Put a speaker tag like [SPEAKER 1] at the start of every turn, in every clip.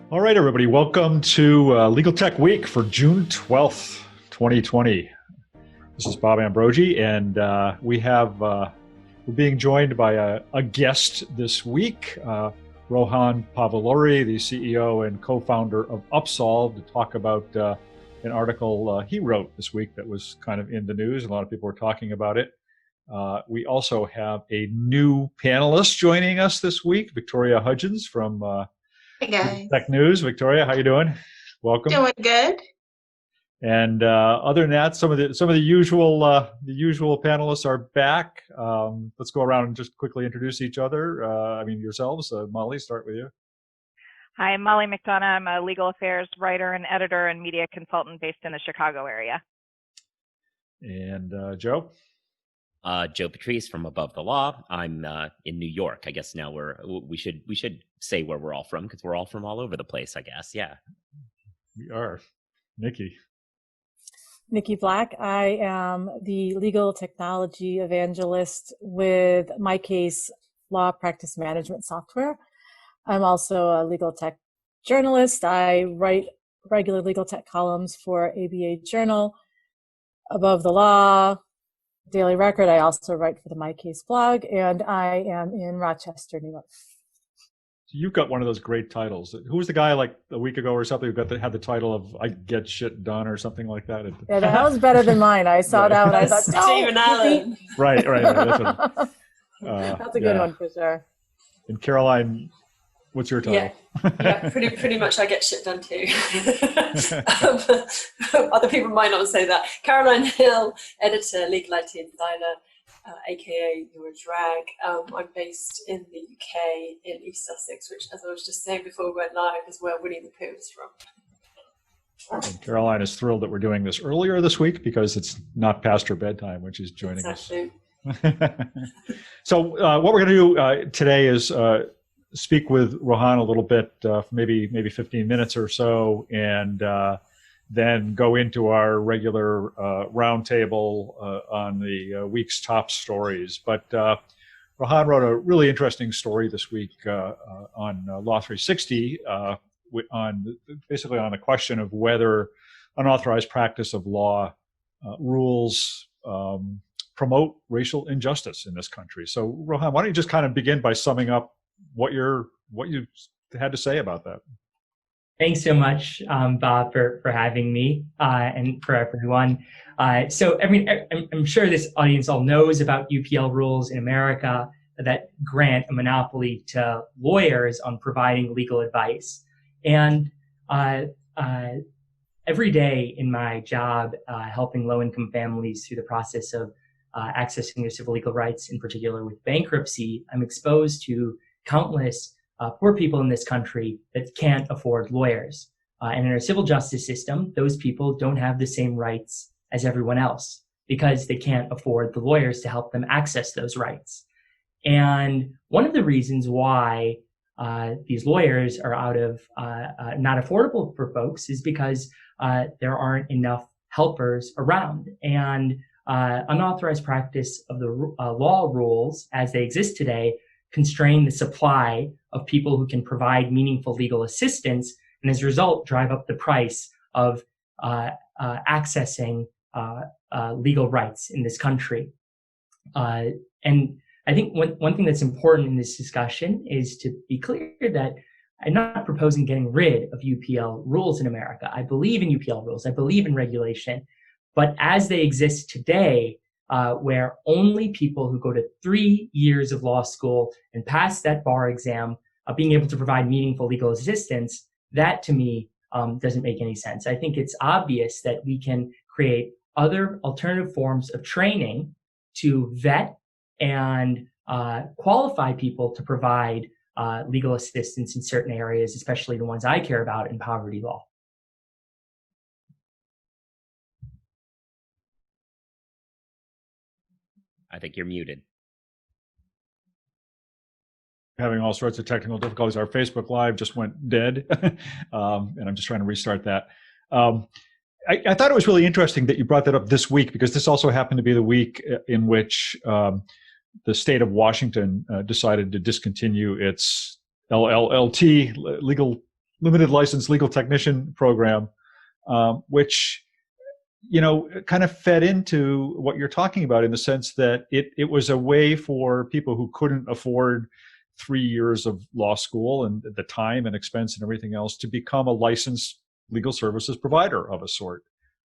[SPEAKER 1] All right, everybody, welcome to Legal Tech Week for June 12th, 2020. This is Bob Ambrogi, and we're being joined by a guest this week, Rohan Pavuluri, the CEO and co-founder of Upsolve, to talk about an article he wrote this week that was kind of in the news. A lot of people were talking about it. We also have a new panelist joining us this week, Victoria Hudgins from
[SPEAKER 2] Hey guys,
[SPEAKER 1] Tech News. Victoria, how you doing? Welcome.
[SPEAKER 2] doing good.
[SPEAKER 1] And other than that, some of the usual panelists are back. Let's go around and just quickly introduce each other. Yourselves. Molly, start with you.
[SPEAKER 3] Hi, I'm Molly McDonough. I'm a legal affairs writer and editor and media consultant based in the Chicago area.
[SPEAKER 1] And Joe.
[SPEAKER 4] Joe Patrice from Above the Law. I'm in New York. I guess now we should say where we're all from, because we're all from all over the place, I guess. Yeah.
[SPEAKER 1] We are.
[SPEAKER 5] Nicole Black. I am the legal technology evangelist with MyCase law practice management software. I'm also a legal tech journalist. I write regular legal tech columns for ABA Journal, Above the Law, Daily Record. I also write for the MyCase blog, and I am in Rochester, New York.
[SPEAKER 1] You've got one of those great titles. Who was the guy like a week ago or something who had the title of "I Get Shit Done" or something like that?
[SPEAKER 5] Yeah, that was better than mine. I saw that one. I thought,
[SPEAKER 2] Stephen Allen.
[SPEAKER 1] Right.
[SPEAKER 5] That's a good one for sure.
[SPEAKER 1] And Caroline, what's your title?
[SPEAKER 6] Yeah, pretty much I get shit done too. Other people might not say that. Caroline Hill, editor, legal IT insider, aka Your Drag. I'm based in the UK, in East Sussex, which, as I was just saying before we went live, is where Winnie the Pooh is from.
[SPEAKER 1] And Caroline is thrilled that we're doing this earlier this week because it's not past her bedtime when she's joining us. So what we're going to do today is speak with Rohan a little bit, maybe 15 minutes or so, and then go into our regular roundtable on the week's top stories. But Rohan wrote a really interesting story this week on Law 360 basically on the question of whether unauthorized practice of law rules promote racial injustice in this country. So Rohan, why don't you just kind of begin by summing up what you had to say about that?
[SPEAKER 7] Thanks so much, Bob, for having me and for everyone. So, I'm sure this audience all knows about UPL rules in America that grant a monopoly to lawyers on providing legal advice. And every day in my job, helping low-income families through the process of accessing their civil legal rights, in particular with bankruptcy, I'm exposed to countless poor people in this country that can't afford lawyers. And in our civil justice system, those people don't have the same rights as everyone else because they can't afford the lawyers to help them access those rights. And one of the reasons why these lawyers are not affordable for folks is because there aren't enough helpers around. And unauthorized practice of the law rules as they exist today constrain the supply of people who can provide meaningful legal assistance, and as a result, drive up the price of accessing legal rights in this country. And I think one thing that's important in this discussion is to be clear that I'm not proposing getting rid of UPL rules in America. I believe in UPL rules. I believe in regulation. But as they exist today, where only people who go to 3 years of law school and pass that bar exam being able to provide meaningful legal assistance, that to me doesn't make any sense. I think it's obvious that we can create other alternative forms of training to vet and qualify people to provide legal assistance in certain areas, especially the ones I care about in poverty law.
[SPEAKER 4] I think you're muted.
[SPEAKER 1] Having all sorts of technical difficulties. Our Facebook Live just went dead, and I'm just trying to restart that. I thought it was really interesting that you brought that up this week, because this also happened to be the week in which the state of Washington decided to discontinue its LLT, legal limited license legal technician program, which, you know, kind of fed into what you're talking about in the sense that it was a way for people who couldn't afford 3 years of law school and the time and expense and everything else to become a licensed legal services provider of a sort.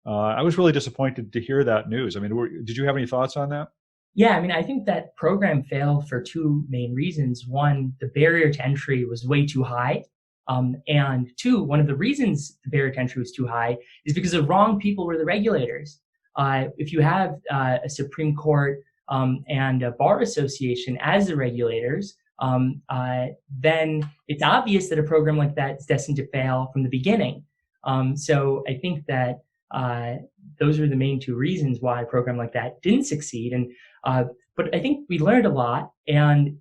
[SPEAKER 1] I was really disappointed to hear that news. I mean, did you have any thoughts on that?
[SPEAKER 7] Yeah, I mean, I think that program failed for two main reasons. One, the barrier to entry was way too high. And two, one of the reasons the barrier to entry was too high is because the wrong people were the regulators. If you have a Supreme Court and a Bar Association as the regulators, then it's obvious that a program like that is destined to fail from the beginning. So I think that those are the main two reasons why a program like that didn't succeed. And but I think we learned a lot. And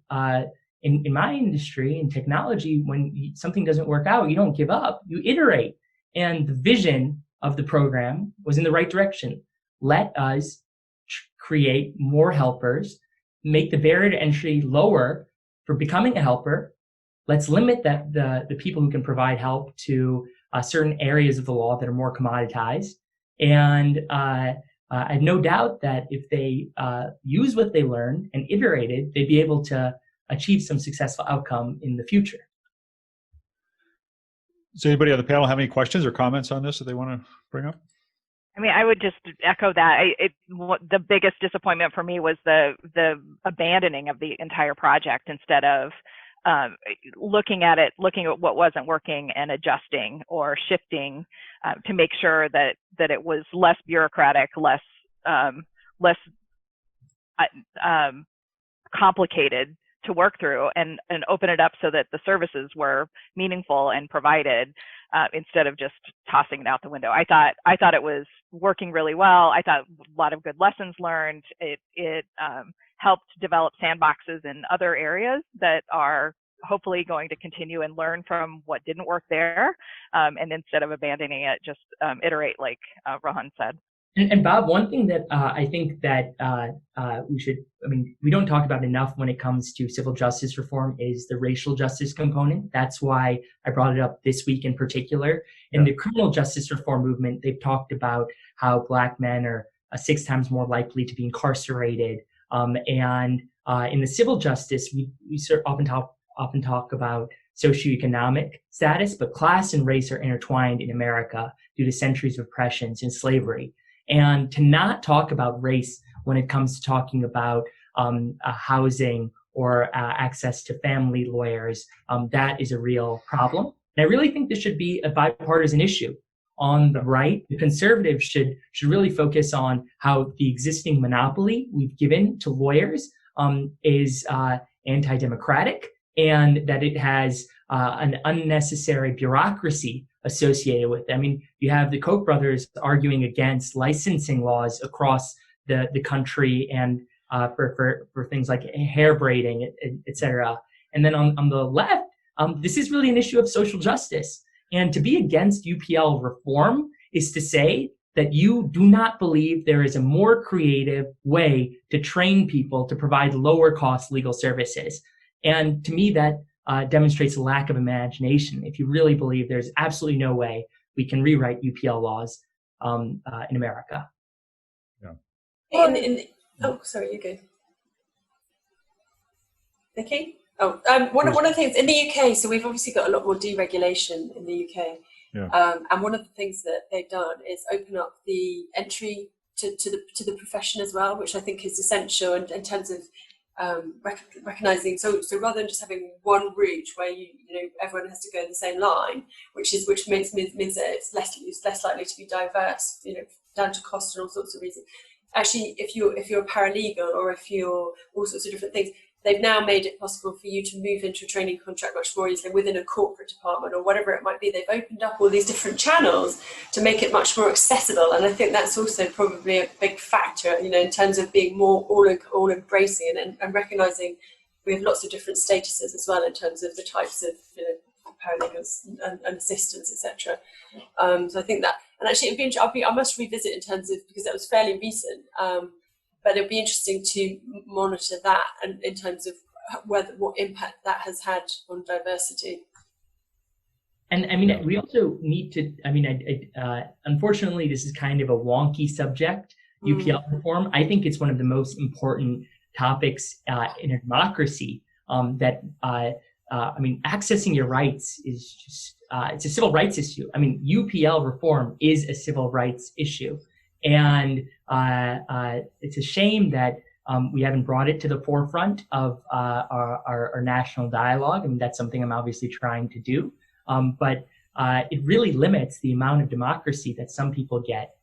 [SPEAKER 7] in my industry, in technology, when something doesn't work out, you don't give up, you iterate. And the vision of the program was in the right direction. Let us create more helpers, make the barrier to entry lower for becoming a helper. Let's limit the people who can provide help to certain areas of the law that are more commoditized. And I have no doubt that if they use what they learned and iterated, they'd be able to achieve some successful outcome in the future.
[SPEAKER 1] Does anybody on the panel have any questions or comments on this that they want to bring up?
[SPEAKER 3] I mean, I would just echo that. The biggest disappointment for me was the abandoning of the entire project instead of looking at what wasn't working and adjusting or shifting to make sure that it was less bureaucratic, less complicated to work through, and open it up so that the services were meaningful and provided instead of just tossing it out the window. I thought it was working really well. I thought a lot of good lessons learned. It helped develop sandboxes in other areas that are hopefully going to continue and learn from what didn't work there. And instead of abandoning it, just iterate, like Rohan said.
[SPEAKER 7] And Bob, one thing that I think that we don't talk about enough when it comes to civil justice reform is the racial justice component. That's why I brought it up this week in particular. In the criminal justice reform movement, they've talked about how Black men are 6 times more likely to be incarcerated. And in the civil justice, we often talk about socioeconomic status, but class and race are intertwined in America due to centuries of oppression since slavery. And to not talk about race when it comes to talking about housing or access to family lawyers, that is a real problem. And I really think this should be a bipartisan issue. On the right, the conservatives should really focus on how the existing monopoly we've given to lawyers is anti-democratic, and that it has an unnecessary bureaucracy associated with it. I mean, you have the Koch brothers arguing against licensing laws across the country and for things like hair braiding, et cetera. And then on the left, this is really an issue of social justice. And to be against UPL reform is to say that you do not believe there is a more creative way to train people to provide lower cost legal services. And to me, that demonstrates a lack of imagination. If you really believe there's absolutely no way we can rewrite UPL laws in America.
[SPEAKER 6] Yeah. Oh, sorry, you're good. Nikki? Oh, one of the things in the UK, so we've obviously got a lot more deregulation in the UK.
[SPEAKER 1] Yeah.
[SPEAKER 6] And one of the things that they've done is open up the entry to the profession as well, which I think is essential in terms of recognizing. So rather than just having one route where everyone has to go the same line, which means that it's less likely to be diverse, down to cost and all sorts of reasons. Actually, if you're a paralegal or if you're all sorts of different things, they've now made it possible for you to move into a training contract much more easily within a corporate department or whatever it might be. They've opened up all these different channels to make it much more accessible. And I think that's also probably a big factor, in terms of being more all embracing and recognizing we have lots of different statuses as well in terms of the types of paralegals and assistants, etc. So I think that, and actually I must revisit in terms of, because that was fairly recent, but it'll be interesting to monitor that and in terms of what impact that has had on diversity.
[SPEAKER 7] And I mean, we also need to, I mean, unfortunately, this is kind of a wonky subject, UPL reform. I think it's one of the most important topics in a democracy I mean, accessing your rights is just, it's a civil rights issue. I mean, UPL reform is a civil rights issue. And it's a shame that we haven't brought it to the forefront of our national dialogue. I mean, that's something I'm obviously trying to do. But it really limits the amount of democracy that some people get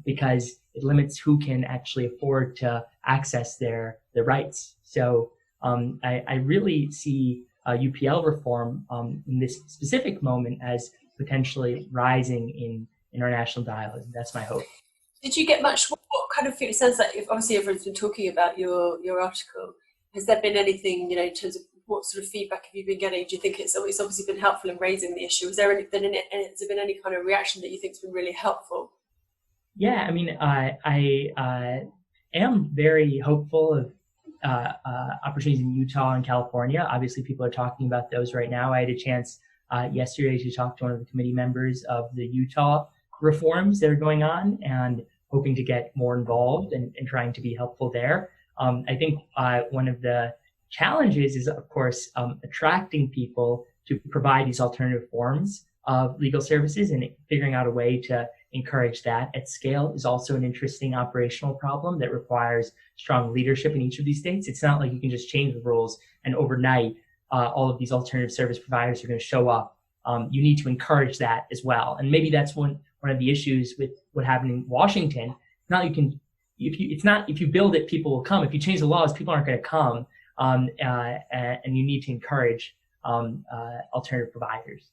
[SPEAKER 7] because it limits who can actually afford to access their rights. So I really see UPL reform in this specific moment as potentially rising in our national dialogue. That's my hope.
[SPEAKER 6] Did you get much? What kind of feel? It sounds like obviously everyone's been talking about your article. Has there been anything, you know, in terms of what sort of feedback have you been getting? Do you think it's obviously been helpful in raising the issue? Has there been any kind of reaction that you think has been really helpful?
[SPEAKER 7] Yeah, I mean, I am very hopeful of opportunities in Utah and California. Obviously, people are talking about those right now. I had a chance yesterday to talk to one of the committee members of the Utah reforms that are going on and hoping to get more involved and trying to be helpful there. I think one of the challenges is, of course, attracting people to provide these alternative forms of legal services, and figuring out a way to encourage that at scale is also an interesting operational problem that requires strong leadership in each of these states. It's not like you can just change the rules and overnight all of these alternative service providers are going to show up. You need to encourage that as well. And maybe that's one of the issues with what happened in Washington. If you build it, people will come. If you change the laws, people aren't going to come. And you need to encourage alternative providers.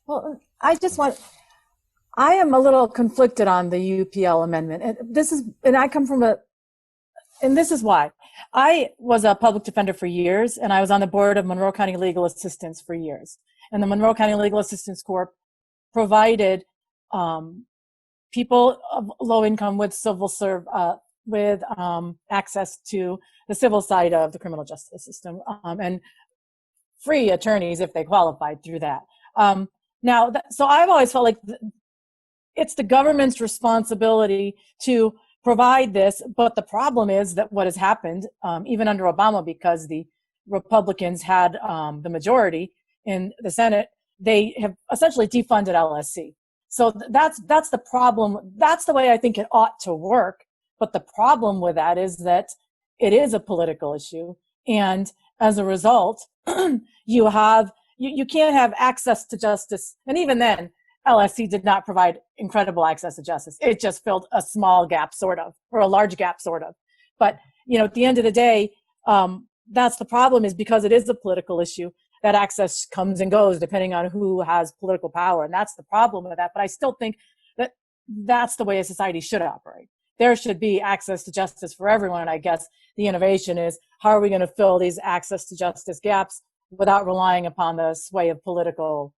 [SPEAKER 5] Well, I am a little conflicted on the UPL amendment. And I come from and this is why. I was a public defender for years, and I was on the board of Monroe County Legal Assistance for years. And the Monroe County Legal Assistance Corp provided people of low income with access to the civil side of the criminal justice system, and free attorneys if they qualified through that. So I've always felt like it's the government's responsibility to provide this, but the problem is that what has happened, even under Obama, because the Republicans had the majority in the Senate, they have essentially defunded LSC. So that's the problem. That's the way I think it ought to work. But the problem with that is that it is a political issue, and as a result, you can't have access to justice. And even then, LSC did not provide incredible access to justice. It just filled a small gap, sort of, or a large gap, sort of. But, at the end of the day, that's the problem, is because it is a political issue, that access comes and goes depending on who has political power. And that's the problem with that. But I still think that that's the way a society should operate. There should be access to justice for everyone. And I guess the innovation is, how are we going to fill these access to justice gaps without relying upon the sway of political,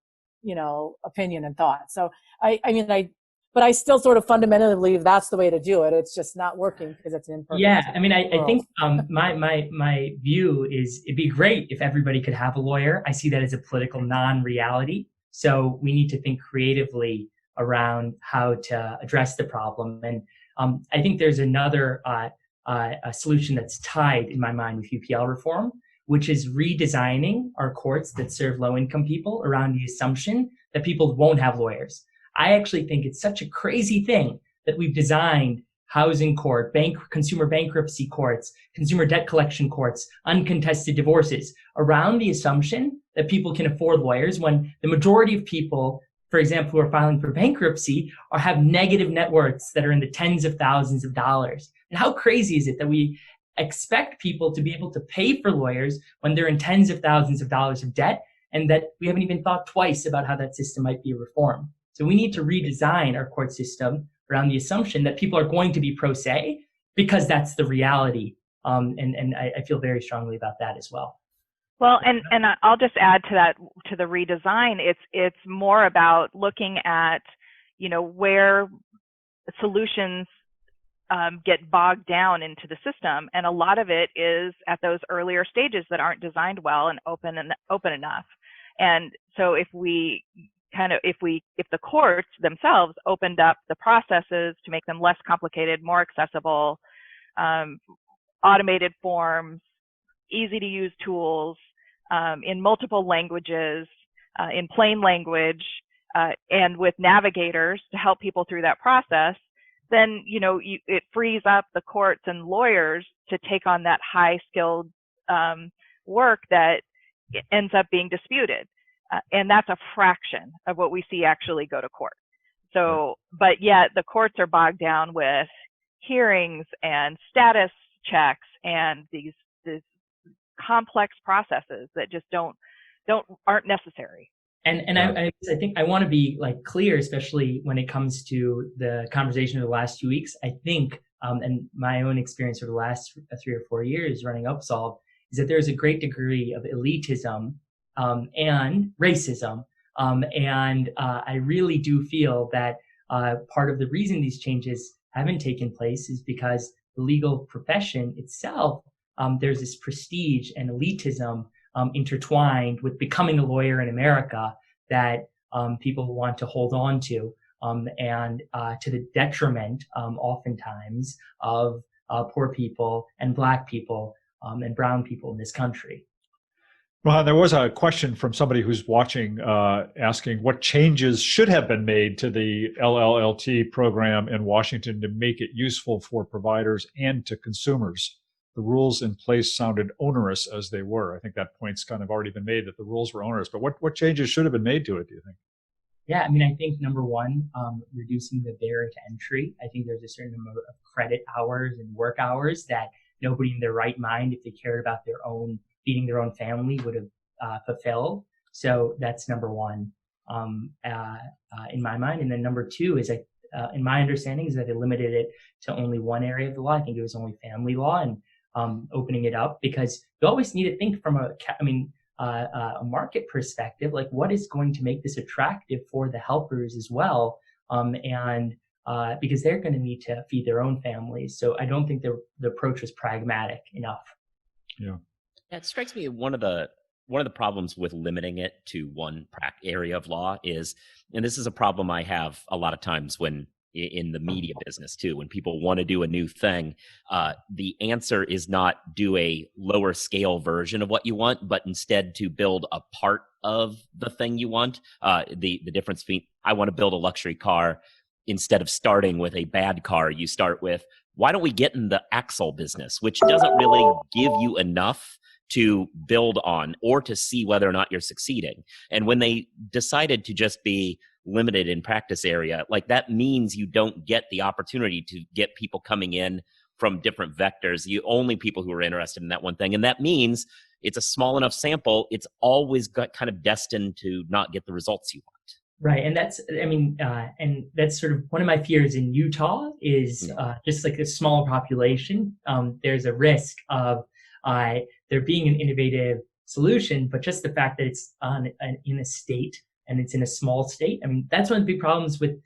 [SPEAKER 5] opinion and thought. So but I still sort of fundamentally believe that's the way to do it. It's just not working because it's an imperfect.
[SPEAKER 7] Yeah, I mean, I think my view is it'd be great if everybody could have a lawyer. I see that as a political non-reality. So we need to think creatively around how to address the problem. And I think there's another a solution that's tied in my mind with UPL reform, which is redesigning our courts that serve low-income people around the assumption that people won't have lawyers. I actually think it's such a crazy thing that we've designed housing court, consumer bankruptcy courts, consumer debt collection courts, uncontested divorces around the assumption that people can afford lawyers, when the majority of people, for example, who are filing for bankruptcy have negative net worths that are in the tens of thousands of dollars. And how crazy is it that we expect people to be able to pay for lawyers when they're in tens of thousands of dollars of debt, and that we haven't even thought twice about how that system might be reformed? So we need to redesign our court system around the assumption that people are going to be pro se, because that's the reality. And I feel very strongly about that as well.
[SPEAKER 3] Well, and I'll just add to that, to the redesign, it's more about looking at, where solutions get bogged down into the system. And a lot of it is at those earlier stages that aren't designed well and open enough. And so if the courts themselves opened up the processes to make them less complicated, more accessible, automated forms, easy to use tools, in multiple languages, in plain language, and with navigators to help people through that process, then it frees up the courts and lawyers to take on that high-skilled work that ends up being disputed, and that's a fraction of what we see actually go to court. So, but yet the courts are bogged down with hearings and status checks and these complex processes that just aren't necessary.
[SPEAKER 7] And I think I want to be clear, especially when it comes to the conversation of the last 2 weeks. I think, and my own experience over the last 3 or 4 years running Upsolve, is that there's a great degree of elitism and racism. And I really do feel that part of the reason these changes haven't taken place is because the legal profession itself, there's this prestige and elitism intertwined with becoming a lawyer in America that people want to hold on to, and to the detriment, oftentimes, of poor people and Black people and brown people in this country.
[SPEAKER 1] Well, there was a question from somebody who's watching asking what changes should have been made to the LLLT program in Washington to make it useful for providers and to consumers. The rules in place sounded onerous as they were. I think that point's kind of already been made that the rules were onerous, but what changes should have been made to it, do you think?
[SPEAKER 7] Yeah, I mean, I think number one, reducing the barrier to entry. I think there's a certain amount of credit hours and work hours that nobody in their right mind, if they cared about feeding their own family, would have fulfilled. So that's number one in my mind. And then number two is, in my understanding, is that they limited it to only one area of the law. I think it was only family law, and opening it up, because you always need to think from a market perspective, like what is going to make this attractive for the helpers as well, and because they're going to need to feed their own families. So I don't think the approach was pragmatic enough.
[SPEAKER 1] Yeah,
[SPEAKER 4] it strikes me one of the problems with limiting it to one area of law is, and this is a problem I have a lot of times when in the media business too, when people want to do a new thing, the answer is not do a lower scale version of what you want, but instead to build a part of the thing you want. The difference between, I want to build a luxury car, instead of starting with a bad car, you start with, why don't we get in the axle business, which doesn't really give you enough to build on or to see whether or not you're succeeding. And when they decided to just be limited in practice area, that means you don't get the opportunity to get people coming in from different vectors. Only people who are interested in that one thing. And that means it's a small enough sample. It's always kind of destined to not get the results you want.
[SPEAKER 7] Right. And that's, and that's sort of one of my fears in Utah is just a small population. There's a risk of there being an innovative solution, but just the fact that it's in a state and it's in a small state. I mean, that's one of the big problems with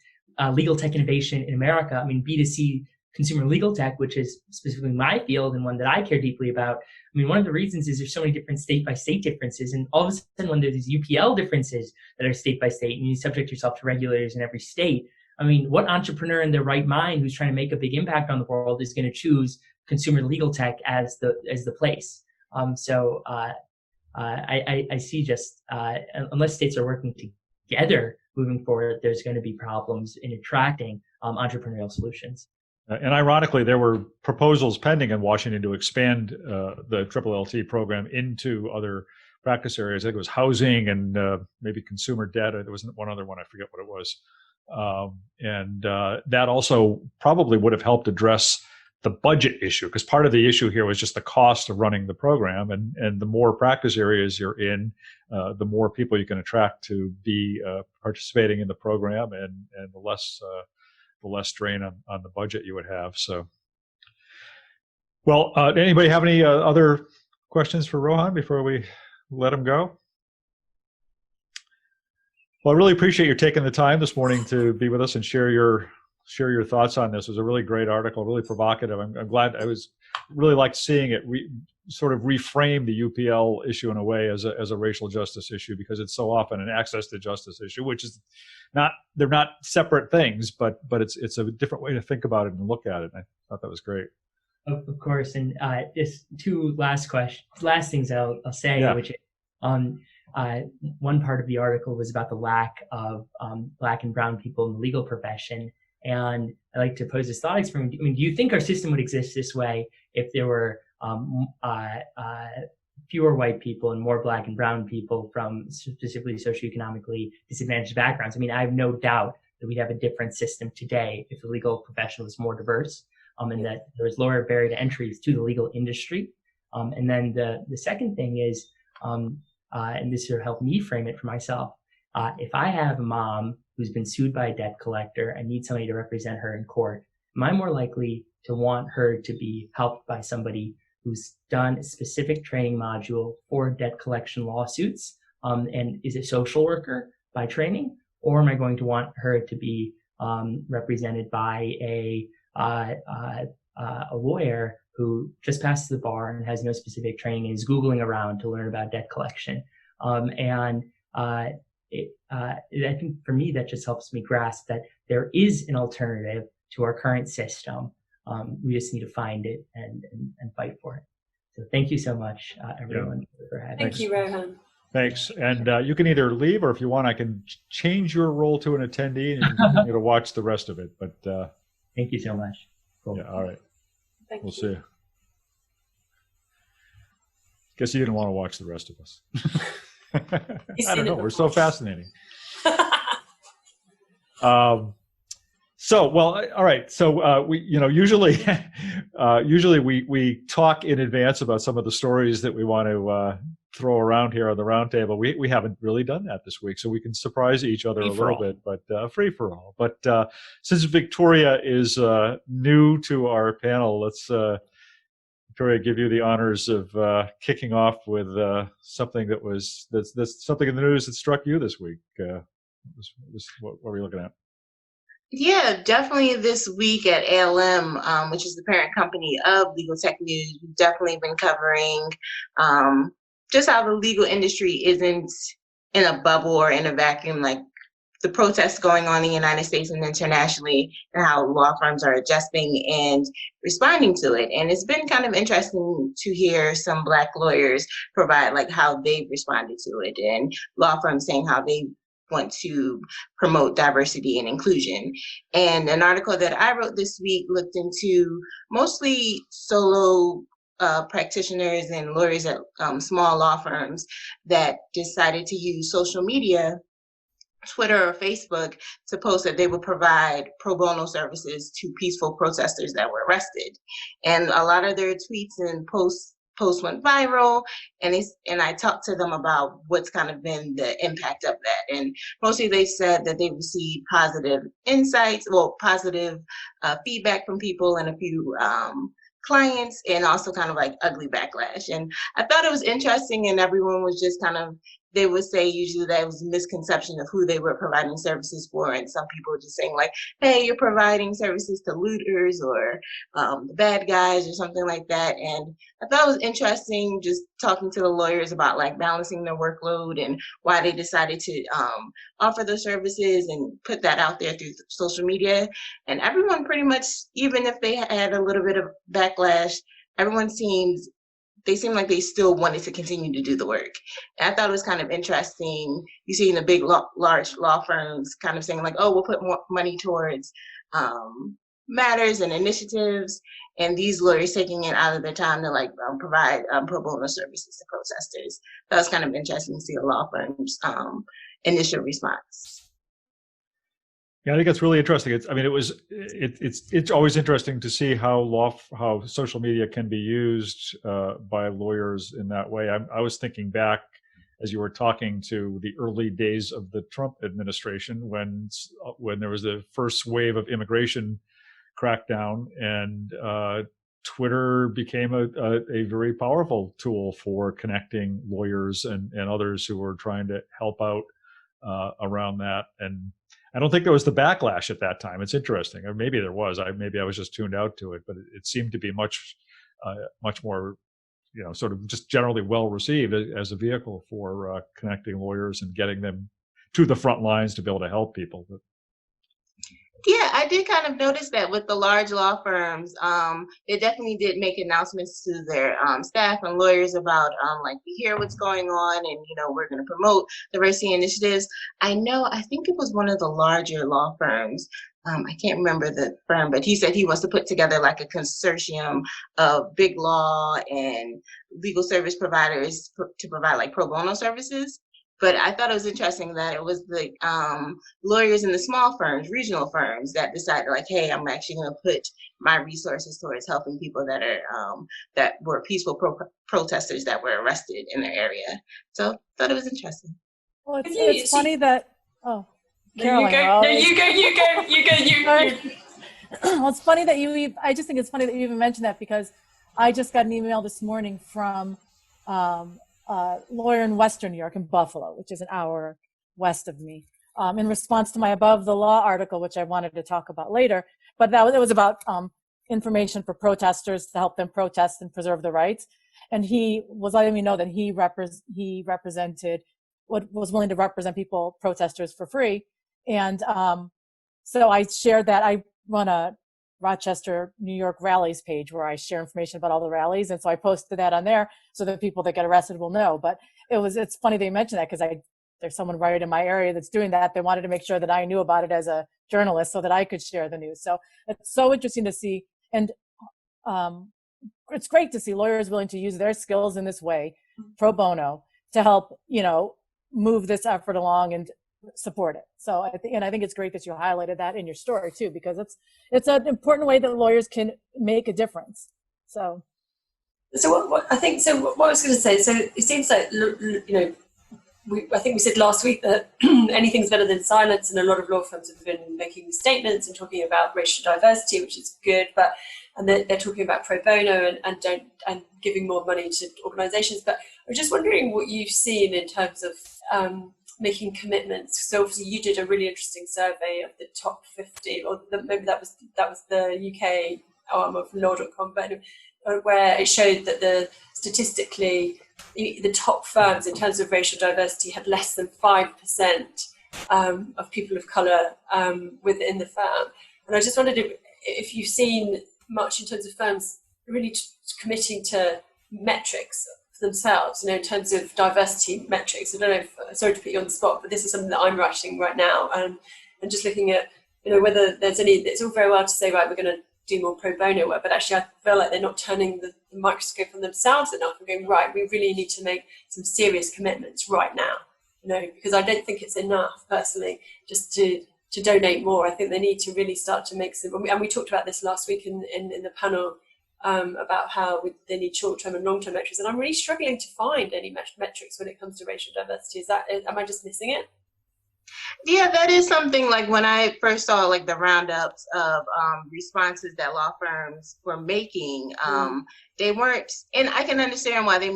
[SPEAKER 7] legal tech innovation in America. I mean, B2C consumer legal tech, which is specifically my field and one that I care deeply about. I mean, one of the reasons is there's so many different state by state differences. And all of a sudden, when there's these UPL differences that are state by state, and you subject yourself to regulators in every state, I mean, what entrepreneur in their right mind who's trying to make a big impact on the world is going to choose consumer legal tech as the place? So I see just unless states are working together moving forward, there's going to be problems in attracting entrepreneurial solutions.
[SPEAKER 1] And ironically, there were proposals pending in Washington to expand the LLT program into other practice areas. I think it was housing and maybe consumer debt. There was one other one, I forget what it was. And that also probably would have helped address the budget issue, because part of the issue here was just the cost of running the program. And the more practice areas you're in, the more people you can attract to be participating in the program, and the less strain on the budget you would have. So, well, anybody have any other questions for Rohan before we let him go? Well, I really appreciate you taking the time this morning to be with us and share your thoughts on this. It was a really great article, really provocative. I'm glad. I really liked seeing it sort of reframe the UPL issue in a way as a racial justice issue, because it's so often an access to justice issue, which is they're not separate things, but it's a different way to think about it and look at it. And I thought that was great.
[SPEAKER 7] Of course, and just two last things I'll say,
[SPEAKER 1] Yeah.
[SPEAKER 7] which is, one part of the article was about the lack of Black and brown people in the legal profession, and I like to pose this thought experiment. I mean, do you think our system would exist this way if there were fewer white people and more Black and brown people from specifically socioeconomically disadvantaged backgrounds? I mean, I have no doubt that we'd have a different system today if the legal profession was more diverse, and that there was lower barrier to entry to the legal industry. And then the second thing is, and this will help me frame it for myself, if I have a mom who's been sued by a debt collector and needs somebody to represent her in court, am I more likely to want her to be helped by somebody who's done a specific training module for debt collection lawsuits, and is a social worker by training? Or am I going to want her to be represented by a lawyer who just passed the bar and has no specific training and is Googling around to learn about debt collection? I think for me, that just helps me grasp that there is an alternative to our current system. We just need to find it and fight for it. So thank you so much, everyone, for having me.
[SPEAKER 6] Thank you, Rohan.
[SPEAKER 1] Thanks. And you can either leave, or if you want, I can change your role to an attendee and you can continue to watch the rest of it. But
[SPEAKER 7] thank you so much. Cool.
[SPEAKER 1] Yeah, all right.
[SPEAKER 6] Thank
[SPEAKER 1] We'll
[SPEAKER 6] you.
[SPEAKER 1] see. Guess you didn't want to watch the rest of us. I don't know. We're so fascinating. All right. So we, usually we talk in advance about some of the stories that we want to throw around here on the roundtable. We haven't really done that this week, so we can surprise each other a little bit, but free for all. But since Victoria is new to our panel, let's Victoria, give you the honors of kicking off with something that's something in the news that struck you this week. What were you looking at?
[SPEAKER 2] Yeah, definitely this week at ALM, which is the parent company of Legaltech News, we've definitely been covering just how the legal industry isn't in a bubble or in a vacuum, like the protests going on in the United States and internationally, and how law firms are adjusting and responding to it. And it's been kind of interesting to hear some Black lawyers provide like how they've responded to it, and law firms saying how they want to promote diversity and inclusion. And an article that I wrote this week looked into mostly solo practitioners and lawyers at small law firms that decided to use social media, Twitter or Facebook, to post that they would provide pro bono services to peaceful protesters that were arrested. And a lot of their tweets and posts went viral, and I talked to them about what's kind of been the impact of that. And mostly they said that they received positive insights, positive feedback from people and a few clients, and also kind of like ugly backlash. And I thought it was interesting, and everyone was just kind of, they would say usually that was a misconception of who they were providing services for. And some people were just saying like, hey, you're providing services to looters or the bad guys or something like that. And I thought it was interesting just talking to the lawyers about like balancing their workload and why they decided to offer those services and put that out there through social media. And everyone pretty much, even if they had a little bit of backlash, everyone seemed like they still wanted to continue to do the work. And I thought it was kind of interesting. You see in the big, large law firms kind of saying like, oh, we'll put more money towards matters and initiatives, and these lawyers taking it out of their time to like provide pro bono services to protesters. That was kind of interesting to see a law firm's initial response.
[SPEAKER 1] Yeah, I think that's really interesting. It's always interesting to see how social media can be used by lawyers in that way. I was thinking back as you were talking to the early days of the Trump administration, when there was the first wave of immigration crackdown, and Twitter became a very powerful tool for connecting lawyers and others who were trying to help out around that. And I don't think there was the backlash at that time. It's interesting, or maybe there was. Maybe I was just tuned out to it, but it seemed to be much more sort of just generally well received as a vehicle for connecting lawyers and getting them to the front lines to be able to help people. But
[SPEAKER 2] yeah, I did kind of notice that with the large law firms, they definitely did make announcements to their staff and lawyers about like, we hear what's going on, and we're going to promote diversity initiatives. I think it was one of the larger law firms. I can't remember the firm, but he said he wants to put together like a consortium of big law and legal service providers to provide like pro bono services. But I thought it was interesting that it was the lawyers in the small firms, regional firms, that decided like, hey, I'm actually going to put my resources towards helping people that are that were peaceful protesters that were arrested in their area. So I thought it was interesting.
[SPEAKER 5] Well, it's funny that Caroline,
[SPEAKER 6] you go.
[SPEAKER 5] Well, it's funny that I just think it's funny that you even mentioned that, because I just got an email this morning from lawyer in Western New York, in Buffalo, which is an hour west of me, in response to my Above the Law article, which I wanted to talk about later. But it was about information for protesters to help them protest and preserve their rights. And he was letting me know that he represented what was willing to represent protesters for free. And so I shared that. I run a Rochester, New York rallies page where I share information about all the rallies. And so I posted that on there so that people that get arrested will know. But it's funny they mentioned that, because there's someone right in my area that's doing that. They wanted to make sure that I knew about it as a journalist so that I could share the news. So it's so interesting to see. And it's great to see lawyers willing to use their skills in this way, pro bono, to help, move this effort along and support it. So I think it's great that you highlighted that in your story too, because it's an important way that lawyers can make a difference. So
[SPEAKER 6] what I was going to say, so it seems like, I think we said last week that anything's better than silence, and a lot of law firms have been making statements and talking about racial diversity, which is good, and they're talking about pro bono and giving more money to organizations. But I'm just wondering what you've seen in terms of making commitments. So obviously you did a really interesting survey of the top 50, or maybe that was the UK arm of law.com, but where it showed that statistically the top firms in terms of racial diversity had less than 5% of people of colour within the firm. And I just wondered if you've seen much in terms of firms really committing to metrics themselves, in terms of diversity metrics. I don't know sorry to put you on the spot, but this is something that I'm writing right now, and just looking at, whether there's any, it's all very well to say, right, we're going to do more pro bono work, but actually I feel like they're not turning the microscope on themselves enough and going, right, we really need to make some serious commitments right now, because I don't think it's enough personally just to donate more. I think they need to really start to make some, and we talked about this last week in the panel, about how they need short-term and long-term metrics, and I'm really struggling to find any metrics when it comes to racial diversity. Am I just missing it?
[SPEAKER 2] Yeah, that is something, like when I first saw like the roundups of responses that law firms were making, they weren't, and I can understand why they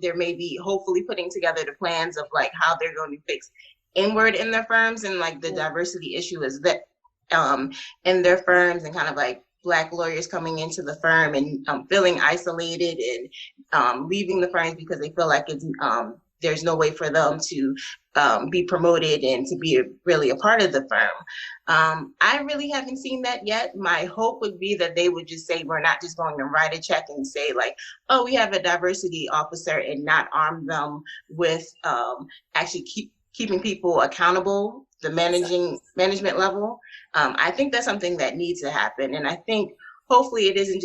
[SPEAKER 2] they're maybe hopefully putting together the plans of like how they're going to fix inward in their firms, and like the diversity issue is that in their firms, and kind of like Black lawyers coming into the firm and feeling isolated and leaving the firms because they feel like there's no way for them to be promoted and to be really a part of the firm. I really haven't seen that yet. My hope would be that they would just say, we're not just going to write a check and say like, oh, we have a diversity officer, and not arm them with actually keeping people accountable, the management level. I think that's something that needs to happen. And I think hopefully it doesn't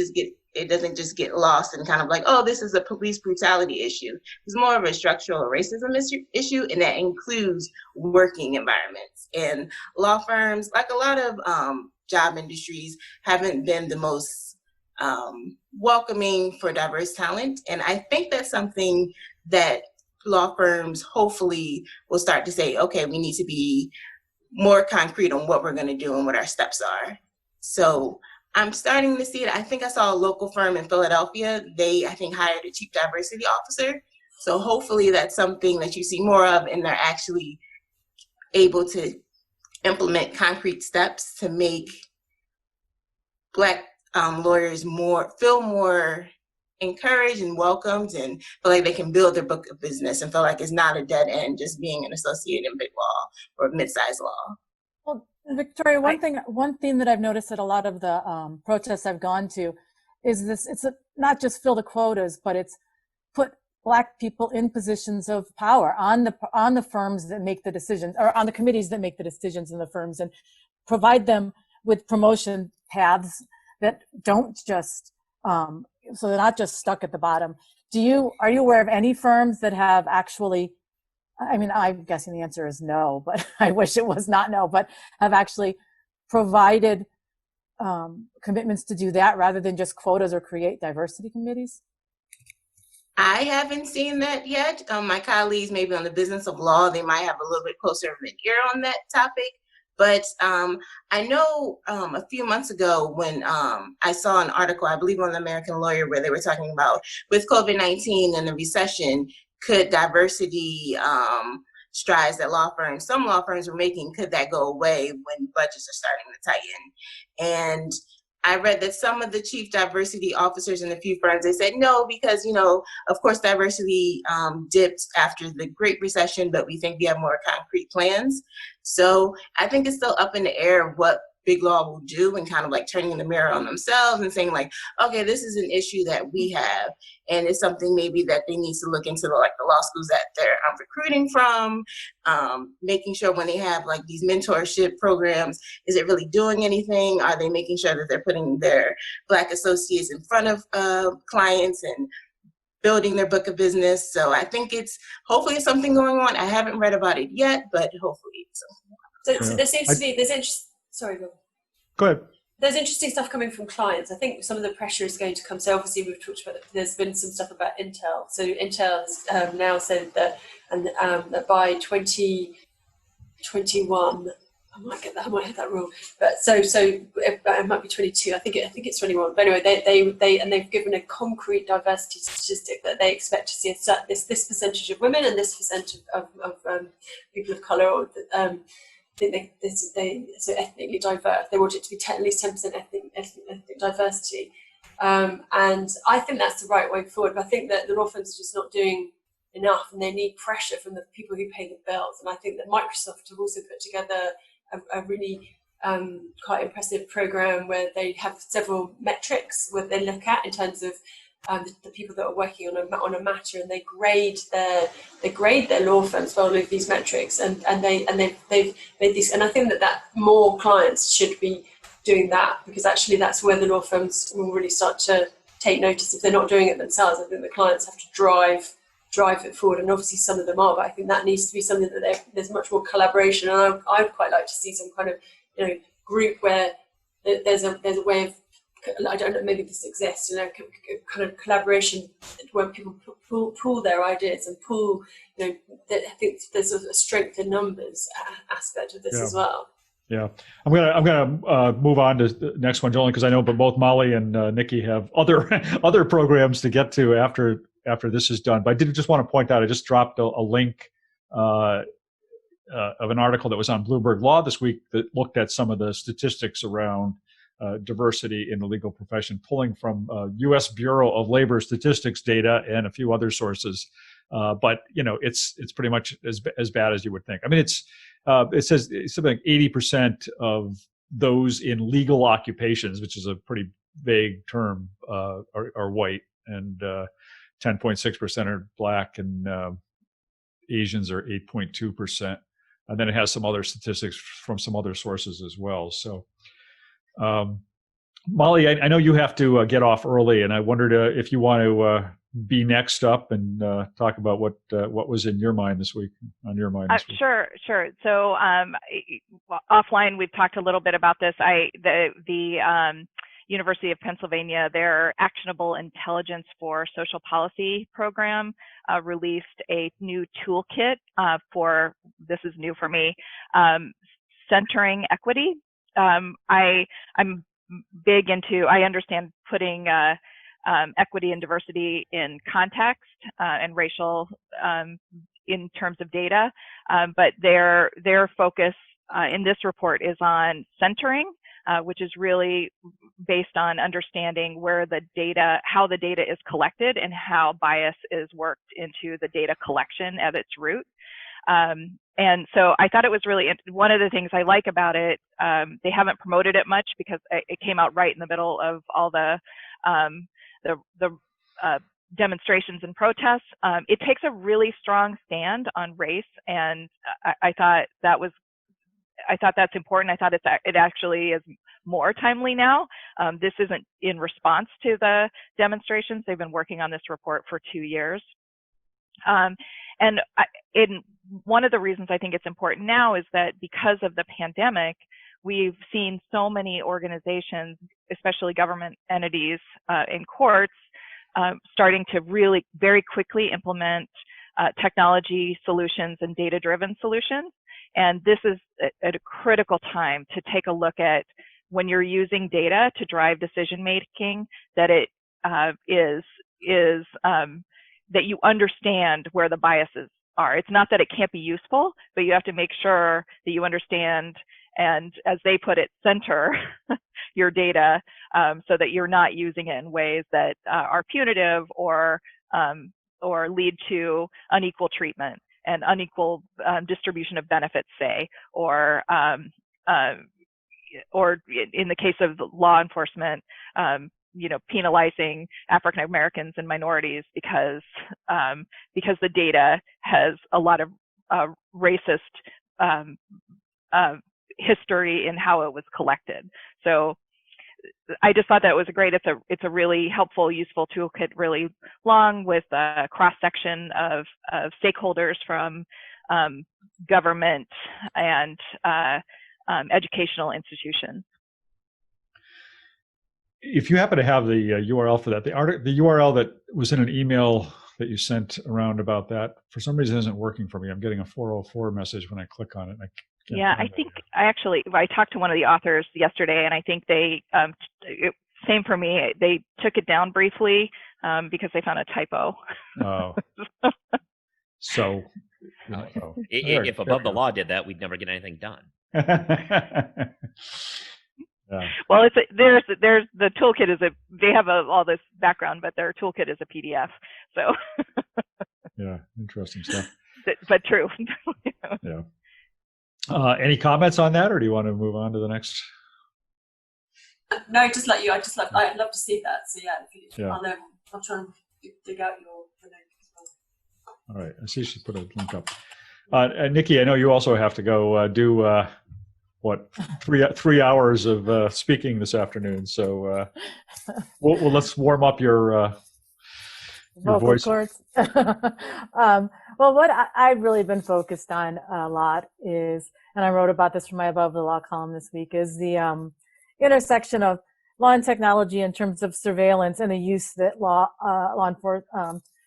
[SPEAKER 2] just get lost and kind of like, oh, this is a police brutality issue. It's more of a structural racism issue, and that includes working environments. And law firms, like a lot of job industries, haven't been the most welcoming for diverse talent. And I think that's something that law firms hopefully will start to say, okay, we need to be more concrete on what we're going to do and what our steps are. So I'm starting to see it. I think I saw a local firm in Philadelphia. They, I think, hired a chief diversity officer. So hopefully that's something that you see more of, and they're actually able to implement concrete steps to make Black lawyers feel more encouraged and welcomed and feel like they can build their book of business and feel like it's not a dead end just being an associate in big law or mid-sized law.
[SPEAKER 5] Well, Victoria, one thing that I've noticed at a lot of the protests I've gone to is this: not just fill the quotas, but it's put Black people in positions of power on the firms that make the decisions, or on the committees that make the decisions in the firms, and provide them with promotion paths that don't just so they're not just stuck at the bottom. Are you aware of any firms that have actually, I mean, I'm guessing the answer is no, but I wish it was not no, but have actually provided commitments to do that rather than just quotas or create diversity committees?
[SPEAKER 2] I haven't seen that yet. My colleagues, maybe on the business of law, they might have a little bit closer of an ear on that topic. But I know a few months ago when I saw an article, I believe on the American Lawyer, where they were talking about with COVID-19 and the recession, could diversity strides that some law firms were making, could that go away when budgets are starting to tighten? And I read that some of the chief diversity officers in a few firms, they said no, because, of course, diversity dipped after the Great Recession, but we think we have more concrete plans. So I think it's still up in the air what big law will do, and kind of like turning the mirror on themselves and saying like, okay, this is an issue that we have, and it's something maybe that they need to look into, like the law schools that they're recruiting from, making sure when they have like these mentorship programs, is it really doing anything? Are they making sure that they're putting their Black associates in front of clients and building their book of business? So I think hopefully it's something going on. I haven't read about it yet, but hopefully it's something.
[SPEAKER 6] So there seems to be, sorry,
[SPEAKER 1] Go ahead.
[SPEAKER 6] There's interesting stuff coming from clients. I think some of the pressure is going to come. So obviously we've talked about, there's been some stuff about Intel. So Intel has now said that, that by 2021, I might have that wrong, but so it might be 22. I think it's 21. But anyway, they've given a concrete diversity statistic that they expect to see this percentage of women and this percent of people of color, or I think so ethnically diverse. They want it to be at least 10% ethnic diversity, and I think that's the right way forward. But I think that the law firms are just not doing enough, and they need pressure from the people who pay the bills. And I think that Microsoft have also put together a really quite impressive program where they have several metrics where they look at in terms of the people that are working on a matter, and they grade their law firms following these metrics, and they've made these. And I think that more clients should be doing that, because actually that's where the law firms will really start to take notice. If they're not doing it themselves, I think the clients have to drive it forward, and obviously some of them are, but I think that needs to be something that there's much more collaboration. And I'd quite like to see some kind of group where there's a way of, I don't know, maybe this exists, kind of collaboration where people pool their ideas and pool, I think there's a strength in numbers aspect of this as well.
[SPEAKER 1] Yeah, I'm gonna move on to the next one, only because I know both Molly and Nikki have other programs to get to after this is done. But I did just want to point out, I just dropped a link of an article that was on Bloomberg Law this week that looked at some of the statistics around diversity in the legal profession, pulling from U.S. Bureau of Labor Statistics data and a few other sources. But it's pretty much as bad as you would think. I mean, it says something like 80% of those in legal occupations, which is a pretty vague term, are white, and 10.6% are Black, and Asians are 8.2%. And then it has some other statistics from some other sources as well. So, Molly, I know you have to get off early, and I wondered if you want to be next up and talk about what was in your mind this week, on your mind this week.
[SPEAKER 3] Sure. So offline, we've talked a little bit about this. The University of Pennsylvania, their Actionable Intelligence for Social Policy program released a new toolkit for, this is new for me, centering equity. I'm big into, I understand putting equity and diversity in context and racial in terms of data, but their focus in this report is on centering, which is really based on understanding where the data, how the data is collected and how bias is worked into the data collection at its root. And so I thought it was really, one of the things I like about it, they haven't promoted it much because it came out right in the middle of all the demonstrations and protests. It takes a really strong stand on race, and I thought that's important. I thought it actually is more timely now. This isn't in response to the demonstrations. They've been working on this report for 2 years. And one of the reasons I think it's important now is that because of the pandemic, we've seen so many organizations, especially government entities in courts, starting to really very quickly implement technology solutions and data-driven solutions. And this is at a critical time to take a look at when you're using data to drive decision-making, that it that you understand where the biases are. It's not that it can't be useful, but you have to make sure that you understand and, as they put it, center your data so that you're not using it in ways that are punitive or lead to unequal treatment and unequal distribution of benefits, say, or in the case of law enforcement, penalizing African Americans and minorities because the data has a lot of racist history in how it was collected. So I just thought that was it's a really helpful, useful toolkit, really long, with a cross section of stakeholders from government and educational institutions.
[SPEAKER 1] If you happen to have the URL for that, the URL that was in an email that you sent around about that, for some reason isn't working for me. I'm getting a 404 message when I click on it.
[SPEAKER 3] I talked to one of the authors yesterday, and I think they, same for me, they took it down briefly because they found a typo.
[SPEAKER 1] Oh. So,
[SPEAKER 4] if Above the Law did that, we'd never get anything done.
[SPEAKER 1] Yeah.
[SPEAKER 3] Well, there's the toolkit they have all this background, but their toolkit is a PDF. So.
[SPEAKER 1] Yeah, interesting stuff.
[SPEAKER 3] But true.
[SPEAKER 1] Yeah. Any comments on that, or do you want to move on to the next?
[SPEAKER 6] No, just like you. I'd love to see that. So yeah, I'll try and dig out the link as well.
[SPEAKER 1] All right, I see she put a link up. Nikki, I know you also have to go do what 3 hours of speaking this afternoon. So let's warm up your
[SPEAKER 5] vocal
[SPEAKER 1] voice.
[SPEAKER 5] cords. Well, what I've really been focused on a lot is, and I wrote about this for my Above the Law column this week, is the intersection of law and technology in terms of surveillance and the use that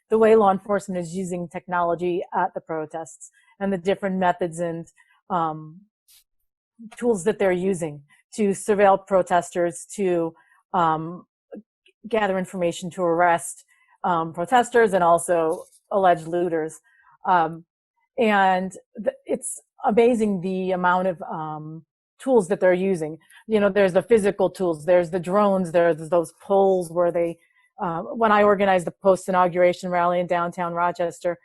[SPEAKER 5] the way law enforcement is using technology at the protests, and the different methods and tools that they're using to surveil protesters, to gather information to arrest protesters and also alleged looters. It's amazing the amount of tools that they're using. There's the physical tools, there's the drones, there's those poles where they, when I organized the post-inauguration rally in downtown Rochester,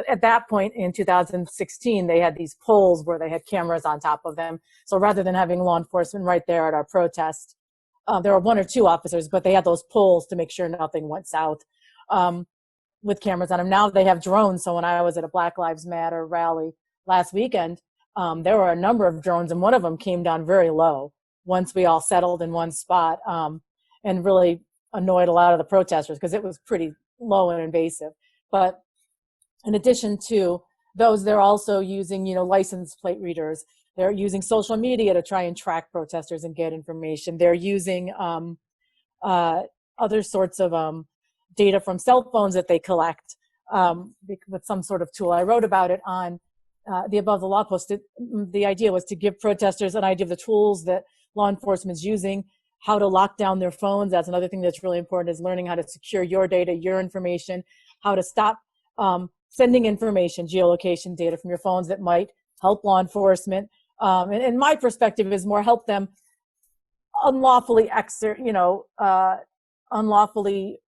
[SPEAKER 5] at that point in 2016, they had these poles where they had cameras on top of them. So rather than having law enforcement right there at our protest, there were 1 or 2 officers, but they had those poles to make sure nothing went south with cameras on them. Now they have drones. So when I was at a Black Lives Matter rally last weekend, there were a number of drones, and one of them came down very low once we all settled in one spot, and really annoyed a lot of the protesters because it was pretty low and invasive. But in addition to those, they're also using, license plate readers. They're using social media to try and track protesters and get information. They're using other sorts of data from cell phones that they collect with some sort of tool. I wrote about it on the Above the Law post. The idea was to give protesters an idea of the tools that law enforcement is using, how to lock down their phones. That's another thing that's really important, is learning how to secure your data, your information, how to stop sending information, geolocation data from your phones that might help law enforcement. And my perspective is more help them unlawfully unlawfully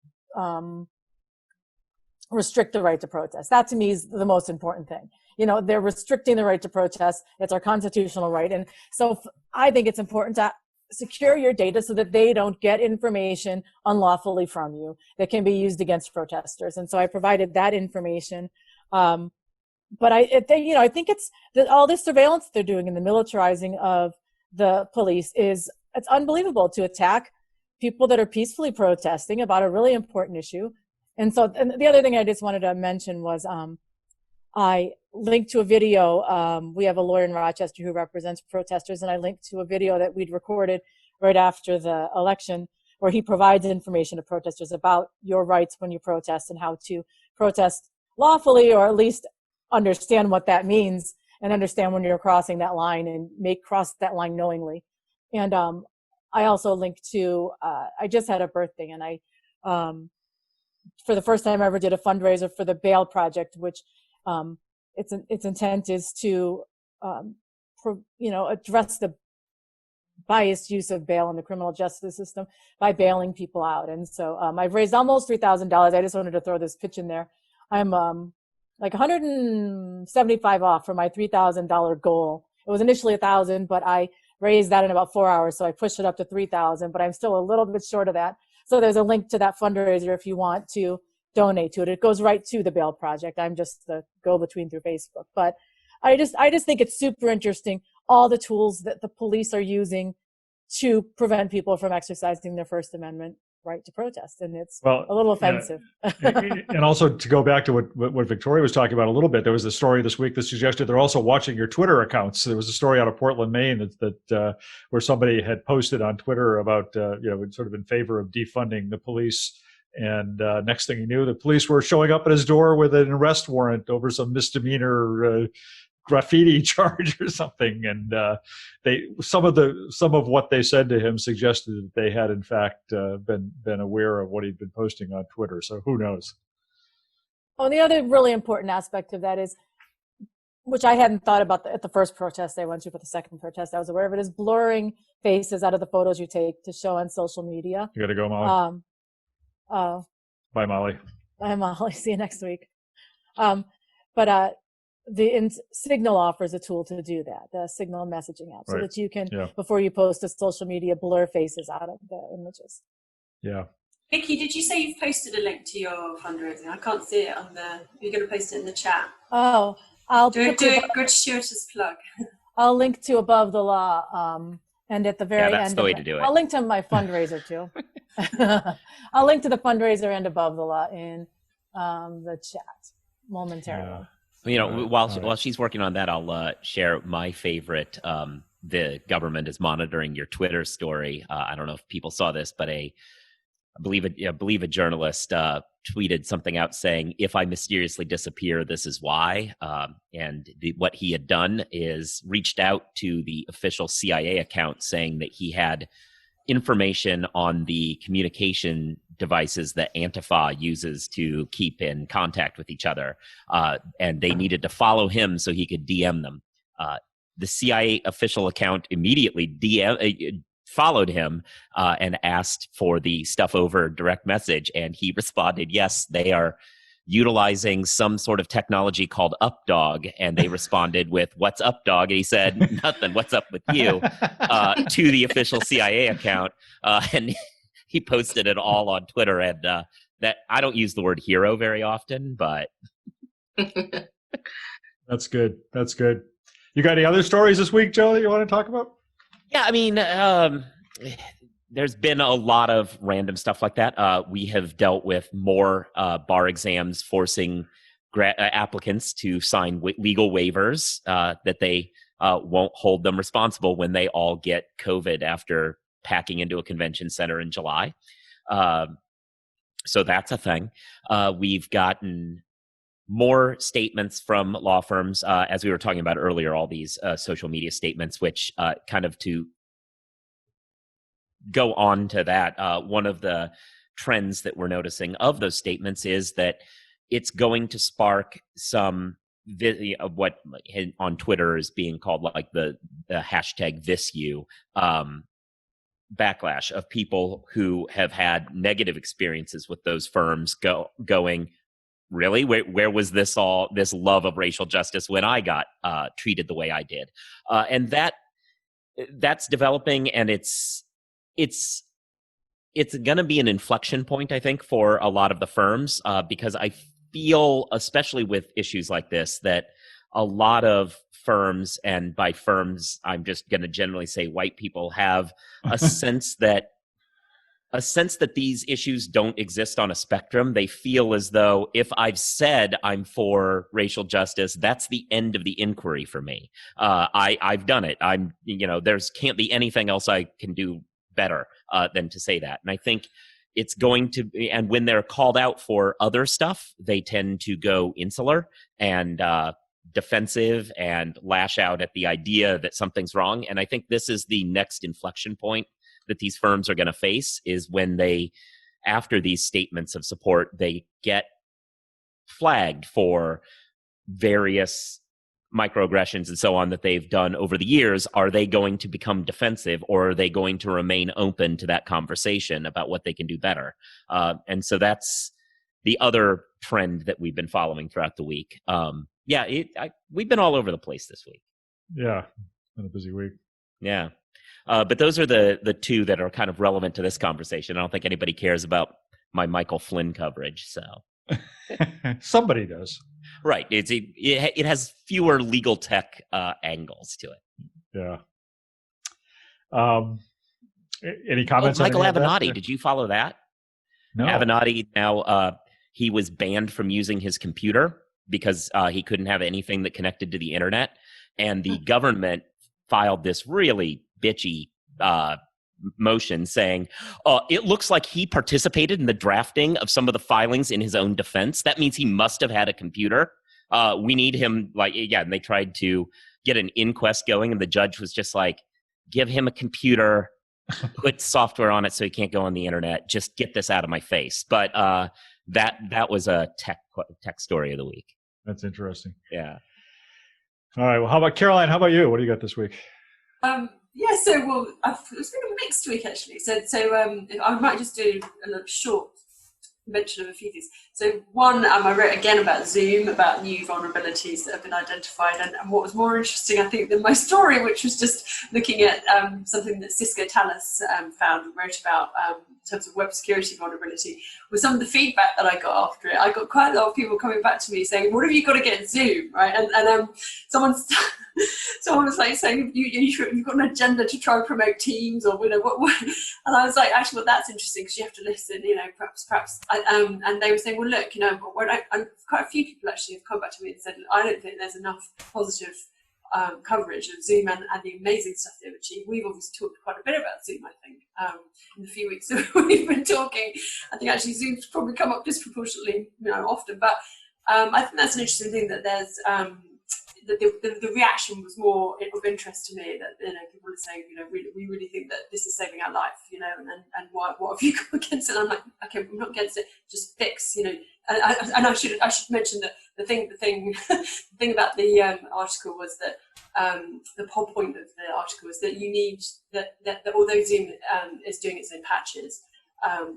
[SPEAKER 5] restrict the right to protest. That to me is the most important thing. They're restricting the right to protest. It's our constitutional right. And so I think it's important to secure your data so that they don't get information unlawfully from you that can be used against protesters. And so I provided that information. But I think it's that all this surveillance they're doing and the militarizing of the police it's unbelievable to attack people that are peacefully protesting about a really important issue. And the other thing I just wanted to mention was I linked to a video. We have a lawyer in Rochester who represents protesters, and I linked to a video that we'd recorded right after the election where he provides information to protesters about your rights when you protest and how to protest lawfully, or at least understand what that means and understand when you're crossing that line and cross that line knowingly. And I also linked to, I just had a birthday, and I, for the first time ever, did a fundraiser for the Bail Project, which its intent is to, address the biased use of bail in the criminal justice system by bailing people out. And so I've raised almost $3,000. I just wanted to throw this pitch in there. I'm like 175 off for my $3,000 goal. It was initially 1,000, but I raised that in about 4 hours, so I pushed it up to 3,000, but I'm still a little bit short of that. So there's a link to that fundraiser if you want to donate to it. It goes right to the Bail Project. I'm just the go-between through Facebook. But I just think it's super interesting, all the tools that the police are using to prevent people from exercising their First Amendment right to protest. And it's a little offensive.
[SPEAKER 1] And also to go back to what Victoria was talking about a little bit, there was a story this week that suggested they're also watching your Twitter accounts. There was a story out of Portland, Maine that where somebody had posted on Twitter about, sort of in favor of defunding the police. And next thing you knew, the police were showing up at his door with an arrest warrant over some misdemeanor graffiti charge or something. And some of what they said to him suggested that they had in fact been aware of what he'd been posting on Twitter. So who knows?
[SPEAKER 5] Oh, the other really important aspect of that is, which I hadn't thought about at the first protest I went to, but the second protest I was aware of it, is blurring faces out of the photos you take to show on social media.
[SPEAKER 1] You got to go, Molly. Bye, Molly.
[SPEAKER 5] Bye, Molly. See you next week. The Signal offers a tool to do that, the Signal messaging app, so that you can, before you post to social media, blur faces out of the images.
[SPEAKER 1] Yeah.
[SPEAKER 6] Vicky, did you say you've posted a link to your fundraising? I can't see it on there. You're going to post it in the chat.
[SPEAKER 5] Oh, I'll
[SPEAKER 6] do a good stewardess plug.
[SPEAKER 5] I'll link to Above the Law, and at the very
[SPEAKER 4] that's
[SPEAKER 5] end,
[SPEAKER 4] the way to do it.
[SPEAKER 5] I'll link to my fundraiser too. I'll link to the fundraiser and Above the Law in the chat momentarily.
[SPEAKER 4] Yeah. While she's working on that, I'll share my favorite. The government is monitoring your Twitter story. I don't know if people saw this, but I believe a journalist tweeted something out saying, "If I mysteriously disappear, this is why." And what he had done is reached out to the official CIA account saying that he had information on the communication devices that Antifa uses to keep in contact with each other. And they needed to follow him so he could DM them. The CIA official account immediately followed him and asked for the stuff over direct message. And he responded, yes, they are utilizing some sort of technology called UpDog. And they responded with, what's UpDog? And he said, nothing, what's up with you? To the official CIA account. And he posted it all on Twitter. And that I don't use the word hero very often, but.
[SPEAKER 1] That's good. That's good. You got any other stories this week, Joe, that you want to talk about?
[SPEAKER 4] Yeah, I mean, there's been a lot of random stuff like that. We have dealt with more bar exams forcing applicants to sign legal waivers that they won't hold them responsible when they all get COVID after packing into a convention center in July. So that's a thing. We've gotten more statements from law firms, as we were talking about earlier, all these social media statements, which kind of to go on to that, one of the trends that we're noticing of those statements is that it's going to spark some of what on Twitter is being called like the hashtag #ThisYou, backlash of people who have had negative experiences with those firms going, really? Where was this love of racial justice when I got treated the way I did? And that's developing, and it's going to be an inflection point, I think, for a lot of the firms, because I feel, especially with issues like this, that a lot of firms, and by firms, I'm just going to generally say white people, have a sense that these issues don't exist on a spectrum. They feel as though if I've said I'm for racial justice, that's the end of the inquiry for me. I've done it. There's can't be anything else I can do better than to say that. And I think it's going to be, and when they're called out for other stuff, they tend to go insular and defensive and lash out at the idea that something's wrong. And I think this is the next inflection point that these firms are going to face, is when they, after these statements of support, they get flagged for various microaggressions and so on that they've done over the years. Are they going to become defensive, or are they going to remain open to that conversation about what they can do better? And so that's the other trend that we've been following throughout the week. We've been all over the place this week.
[SPEAKER 1] Yeah, it's been a busy week.
[SPEAKER 4] Yeah. But those are the two that are kind of relevant to this conversation. I don't think anybody cares about my Michael Flynn coverage. So
[SPEAKER 1] somebody does.
[SPEAKER 4] Right. It has fewer legal tech angles to it.
[SPEAKER 1] Yeah. Any comments on
[SPEAKER 4] Michael
[SPEAKER 1] any of that?
[SPEAKER 4] Avenatti, did you follow that?
[SPEAKER 1] No.
[SPEAKER 4] Avenatti, now he was banned from using his computer because he couldn't have anything that connected to the internet. And the government filed this really bitchy motion saying, it looks like he participated in the drafting of some of the filings in his own defense. That means he must have had a computer. We need him, and they tried to get an inquest going, and the judge was just like, give him a computer, put software on it so he can't go on the internet, just get this out of my face. But that was a tech story of the week.
[SPEAKER 1] That's interesting.
[SPEAKER 4] Yeah.
[SPEAKER 1] All right. Well, how about Caroline? How about you? What do you got this week?
[SPEAKER 6] It's been a mixed week, actually. So I might just do a little short mention of a few things. So one, I wrote again about Zoom, about new vulnerabilities that have been identified, and what was more interesting, I think, than my story, which was just looking at something that Cisco Talos found and wrote about in terms of web security vulnerability, was some of the feedback that I got after it. I got quite a lot of people coming back to me saying, what have you got against Zoom, right? And someone was like saying, you've got an agenda to try and promote Teams, or what? And I was like, actually, well, that's interesting, because you have to listen, perhaps. And they were saying, well, look, quite a few people actually have come back to me and said, I don't think there's enough positive coverage of Zoom and the amazing stuff they've achieved. We've obviously talked quite a bit about Zoom, I think, in the few weeks that we've been talking. I think actually Zoom's probably come up disproportionately, often. But I think that's an interesting thing, that there's the reaction was more of interest to me, that people are saying, we really think that this is saving our life, and what have you got against it? And I'm like, okay, I'm not against it, just fix, and I should mention that the thing about the article was that the whole point of the article was that you need that although Zoom is doing its own patches,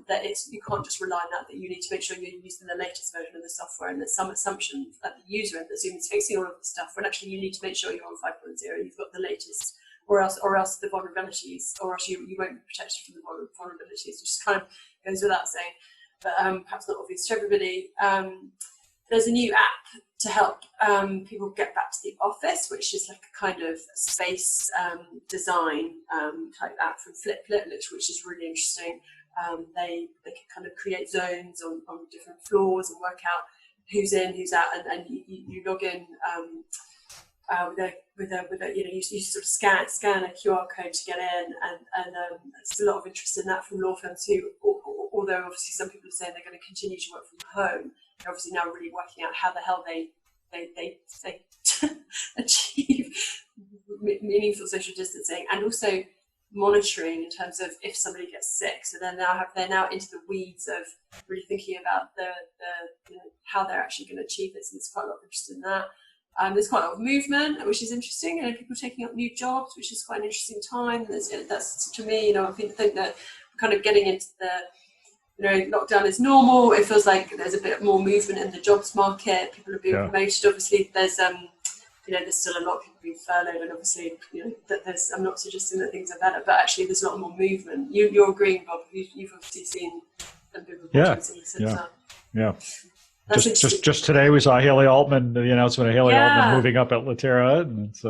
[SPEAKER 6] that you can't just rely on that you need to make sure you're using the latest version of the software, and there's some assumption at the user end that Zoom is fixing all of the stuff, when actually you need to make sure you're on 5.0, you've got the latest, or else the vulnerabilities, or else you won't be protected from the vulnerabilities, which kind of goes without saying, but perhaps not obvious to everybody. There's a new app to help people get back to the office, which is like a kind of space design type app from Fliplet, which is really interesting. They can kind of create zones on different floors and work out who's in, who's out, and you log in with a you sort of scan a QR code to get in, and there's a lot of interest in that from law firms who, although obviously some people are saying they're going to continue to work from home, they're obviously now really working out how the hell they achieve meaningful social distancing, and also monitoring in terms of if somebody gets sick. So they're now into the weeds of really thinking about the how they're actually going to achieve it. So there's quite a lot of interest in that. There's quite a lot of movement, which is interesting, and people taking up new jobs, which is quite an interesting time. That's to me, I think that we're kind of getting into the, lockdown is normal. It feels like there's a bit more movement in the jobs market. People are being promoted. Obviously, there's there's still a lot of people being furloughed, and obviously, that I'm not suggesting that things are better, but actually, there's a lot more movement. You're agreeing, Bob. You've obviously seen a bit of
[SPEAKER 1] yeah. Just today we saw Haley Altman, the announcement of Haley Altman moving up at Latera, and it's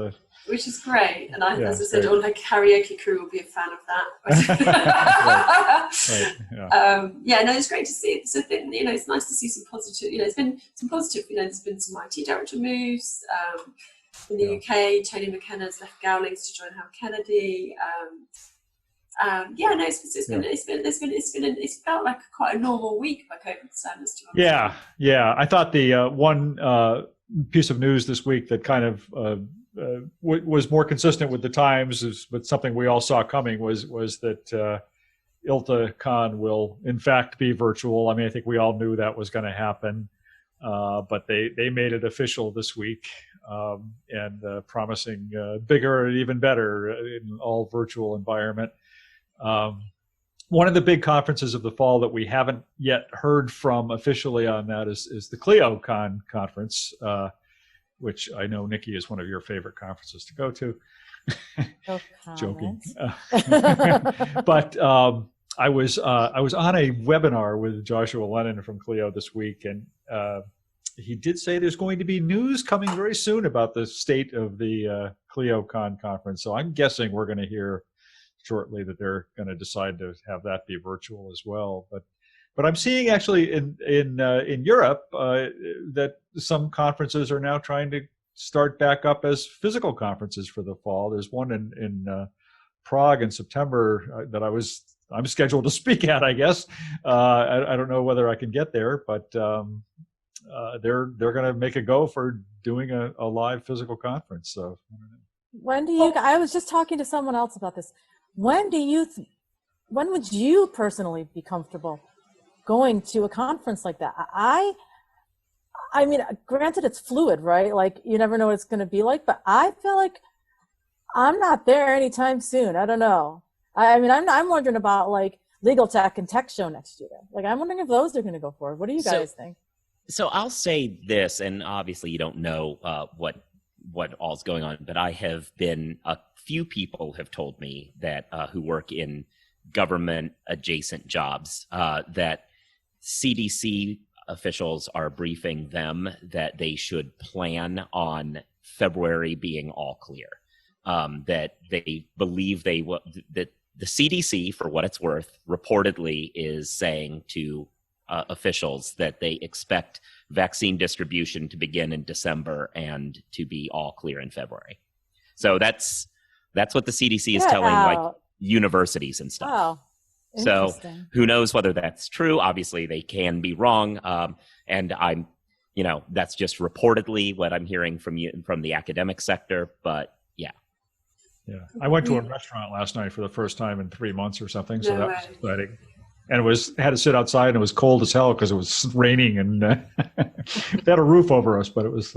[SPEAKER 6] which is great. And as I said, all her karaoke crew will be a fan of that. It's great to see. It's a thing, it's nice to see some positive. It's been some positive. There's been some IT director moves in the UK. Tony McKenna's left Gowlings to join Howard Kennedy. It's felt like quite a normal week by COVID standards.
[SPEAKER 1] Yeah. I thought the one piece of news this week that kind of was more consistent with the times, but something we all saw coming was that ILTA-Con will in fact be virtual. I mean, I think we all knew that was going to happen, but they made it official this week, and promising bigger and even better in all virtual environment. One of the big conferences of the fall that we haven't yet heard from officially on that is the ClioCon conference, which I know, Nikki, is one of your favorite conferences to go to. Joking. But I was on a webinar with Joshua Lennon from Clio this week, and he did say there's going to be news coming very soon about the state of the ClioCon conference. So I'm guessing we're going to hear shortly that they're going to decide to have that be virtual as well. But I'm seeing actually in Europe that some conferences are now trying to start back up as physical conferences for the fall. There's one in Prague in September that I'm scheduled to speak at, I guess. I don't know whether I can get there, but they're going to make a go for doing a live physical conference. So
[SPEAKER 5] when do you? I was just talking to someone else about this. When would you personally be comfortable going to a conference like that? I mean, granted it's fluid, right? Like you never know what it's going to be like, but I feel like I'm not there anytime soon. I don't know. I mean, I'm wondering about like Legaltech and Tech Show next year. Like I'm wondering if those are going to go forward. What do you guys think?
[SPEAKER 4] So I'll say this, and obviously you don't know what all's going on, but I have been, a few people have told me that who work in government adjacent jobs that CDC officials are briefing them that they should plan on February being all clear. That they believe that the CDC, for what it's worth, reportedly is saying to officials that they expect vaccine distribution to begin in December and to be all clear in February. So that's what the CDC is telling like universities and stuff.
[SPEAKER 5] Wow.
[SPEAKER 4] So who knows whether that's true? Obviously they can be wrong. And I'm, that's just reportedly what I'm hearing from the academic sector, but yeah.
[SPEAKER 1] Yeah. I went to a restaurant last night for the first time in 3 months or something. So that was exciting. And had to sit outside and it was cold as hell because it was raining and they had a roof over us, but it was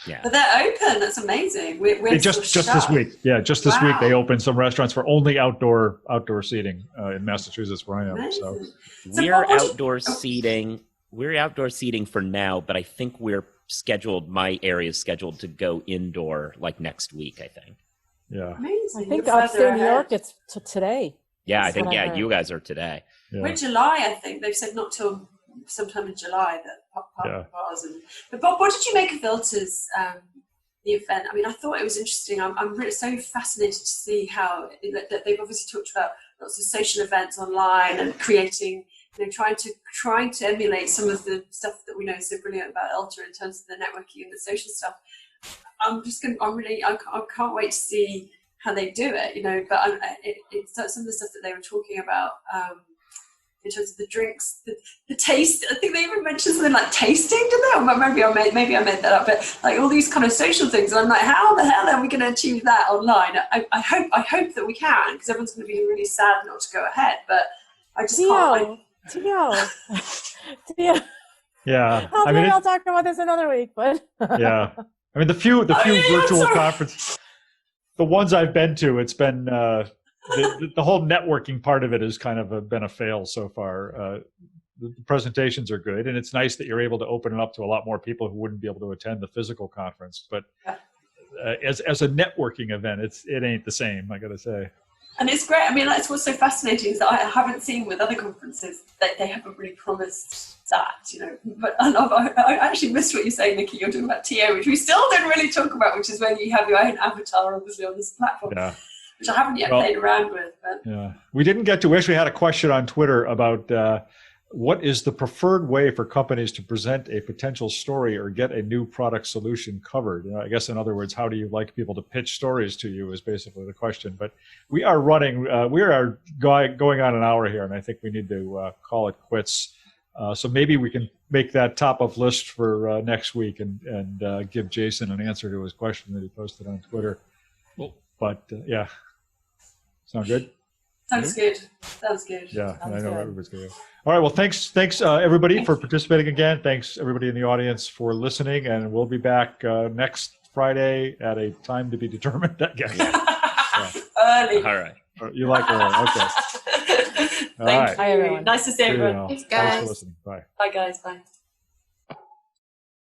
[SPEAKER 4] yeah.
[SPEAKER 6] But they're open. That's amazing. We're
[SPEAKER 1] just this week. Yeah, just this week they opened some restaurants for only outdoor seating in Massachusetts where I am.
[SPEAKER 6] Amazing.
[SPEAKER 4] We're outdoor seating. We're outdoor seating for now, but I think my area is scheduled to go indoor like next week, I think.
[SPEAKER 1] Yeah.
[SPEAKER 6] Amazing.
[SPEAKER 5] I think upstate New York it's today.
[SPEAKER 4] Yeah, I think you guys are today.
[SPEAKER 1] Yeah.
[SPEAKER 6] We're July, I think. They've said not till sometime in July that bars. But Bob, what did you make of ILTA's the event? I mean, I thought it was interesting. I'm really so fascinated to see how that they've obviously talked about lots of social events online and creating, trying to emulate some of the stuff that we know is so brilliant about ILTA in terms of the networking and the social stuff. I can't wait to see how they do it, but it's some of the stuff that they were talking about in terms of the drinks, the taste. I think they even mentioned something like tasting, did they? Or maybe I made that up, but like all these kind of social things. And I'm like, how the hell are we going to achieve that online? I hope that we can, because everyone's going to be really sad not to go ahead. But I just can't.
[SPEAKER 5] Tio.
[SPEAKER 1] Yeah.
[SPEAKER 5] Maybe I'll talk about this another week, but
[SPEAKER 1] yeah. I mean, the few
[SPEAKER 6] yeah,
[SPEAKER 1] virtual conferences, the ones I've been to, it's been the whole networking part of it has kind of been a fail so far. The presentations are good, and it's nice that you're able to open it up to a lot more people who wouldn't be able to attend the physical conference. But as a networking event, it ain't the same, I got to say.
[SPEAKER 6] And it's great. I mean, that's what's so fascinating is that I haven't seen with other conferences that they haven't really promised that, you know. But I actually missed what you're saying, Nikki. You're talking about TA, which we still didn't really talk about, which is when you have your own avatar, obviously, on this platform, which I haven't yet played around with. But.
[SPEAKER 1] Yeah, we didn't get to. We actually had a question on Twitter about what is the preferred way for companies to present a potential story or get a new product solution covered? I guess, in other words, how do you like people to pitch stories to you is basically the question. But we are running, we are going on an hour here, and I think we need to call it quits. So maybe we can make that top of list for next week and give Jason an answer to his question that he posted on Twitter. But yeah, sound good?
[SPEAKER 6] Sounds good. Sounds good.
[SPEAKER 1] Yeah,
[SPEAKER 6] Sounds
[SPEAKER 1] I know
[SPEAKER 6] good.
[SPEAKER 1] everybody's going to. All right. Well, thanks everybody for participating again. Thanks everybody in the audience for listening, and we'll be back next Friday at a time to be determined, I guess.
[SPEAKER 6] Early.
[SPEAKER 4] All right.
[SPEAKER 1] You like early? Okay.
[SPEAKER 6] Thank you.
[SPEAKER 5] Hi, everyone.
[SPEAKER 6] Nice to see everyone.
[SPEAKER 2] Thanks,
[SPEAKER 1] Thanks
[SPEAKER 2] guys.
[SPEAKER 1] for listening. Bye.
[SPEAKER 6] Bye, guys. Bye.